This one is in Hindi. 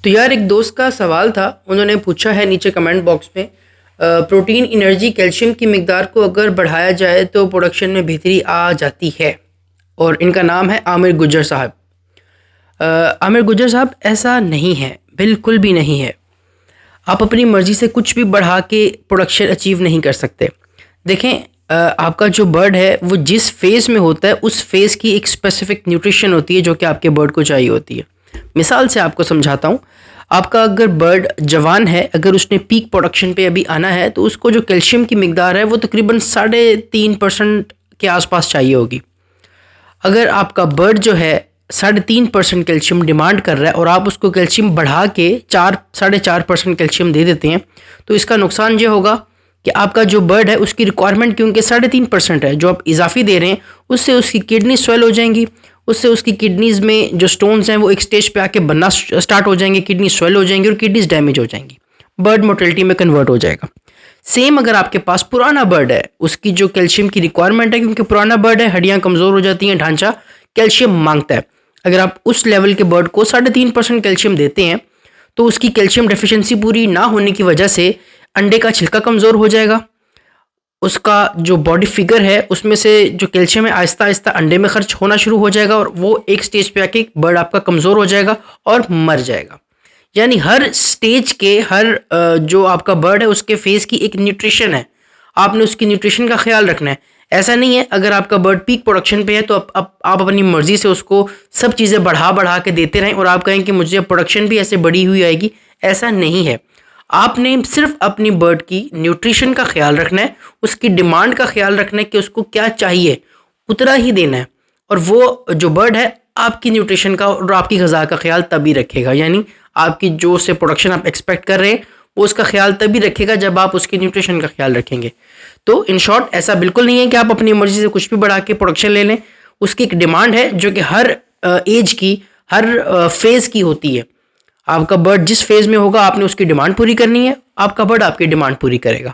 तो यार एक दोस्त का सवाल था, उन्होंने पूछा है नीचे कमेंट बॉक्स में, प्रोटीन, एनर्जी, कैल्शियम की मिकदार को अगर बढ़ाया जाए तो प्रोडक्शन में बेहतरी आ जाती है। और इनका नाम है आमिर गुज्जर साहब। आमिर गुज्जर साहब, ऐसा नहीं है, बिल्कुल भी नहीं है। आप अपनी मर्ज़ी से कुछ भी बढ़ा के प्रोडक्शन अचीव नहीं कर सकते। देखें, आपका जो बर्ड है वो जिस फेज़ में होता है उस फेज़ की एक स्पेसिफिक न्यूट्रिशन होती है जो कि आपके बर्ड को चाहिए होती है। मिसाल से आपको समझाता हूँ। आपका अगर बर्ड जवान है, अगर उसने पीक प्रोडक्शन पे अभी आना है तो उसको जो कैल्शियम की मिकदार है वो तकरीबन 3.5% के आसपास चाहिए होगी। अगर आपका बर्ड जो है 3.5% कैल्शियम डिमांड कर रहा है और आप उसको कैल्शियम बढ़ा के 4-4.5% कैल्शियम दे देते हैं, तो इसका नुकसान ये होगा कि आपका जो बर्ड है उसकी रिक्वायरमेंट, क्योंकि 3.5% है जो आप इजाफी दे रहे हैं, उससे उसकी किडनी स्वेल हो जाएंगी। उससे उसकी किडनीज़ में जो स्टोन्स हैं वो एक स्टेज पे आके बनना स्टार्ट हो जाएंगे, किडनी स्वेल हो जाएंगी और किडनीज डैमेज हो जाएंगी, बर्ड मोर्टेलिटी में कन्वर्ट हो जाएगा। सेम अगर आपके पास पुराना बर्ड है, उसकी जो कैल्शियम की रिक्वायरमेंट है, क्योंकि पुराना बर्ड है, हड्डियां कमज़ोर हो जाती हैं, ढांचा कैल्शियम मांगता है। अगर आप उस लेवल के बर्ड को 3.5% कैल्शियम देते हैं तो उसकी कैल्शियम डेफिशिएंसी पूरी ना होने की वजह से अंडे का छिलका कमज़ोर हो जाएगा। उसका जो बॉडी फिगर है उसमें से जो कैल्शियम है आहिस्ता आहिस्ता अंडे में खर्च होना शुरू हो जाएगा और वो एक स्टेज पे आके बर्ड आपका कमज़ोर हो जाएगा और मर जाएगा। यानी हर स्टेज के जो आपका बर्ड है उसके फेस की एक न्यूट्रिशन है, आपने उसकी न्यूट्रिशन का ख्याल रखना है। ऐसा नहीं है अगर आपका बर्ड पीक प्रोडक्शन पे है तो आप अपनी मर्जी से उसको सब चीज़ें बढ़ा बढ़ा के देते रहें और आप कहें कि मुझे प्रोडक्शन भी ऐसे बढ़ी हुई आएगी। ऐसा नहीं है। आपने सिर्फ अपनी बर्ड की न्यूट्रिशन का ख्याल रखना है, उसकी डिमांड का ख्याल रखना है कि उसको क्या चाहिए, उतना ही देना है। और वो जो बर्ड है आपकी न्यूट्रिशन का और आपकी ग़िज़ा का ख्याल तभी रखेगा, यानी आपकी जो से प्रोडक्शन आप एक्सपेक्ट कर रहे हैं वो उसका ख्याल तभी रखेगा जब आप उसकी न्यूट्रिशन का ख्याल रखेंगे। तो इन शॉर्ट, ऐसा बिल्कुल नहीं है कि आप अपनी मर्जी से कुछ भी बढ़ा के प्रोडक्शन ले लें। उसकी एक डिमांड है जो कि हर एज की, हर फेज़ की होती है। आपका बर्ड जिस फेज़ में होगा आपने उसकी डिमांड पूरी करनी है, आपका बर्ड आपकी डिमांड पूरी करेगा।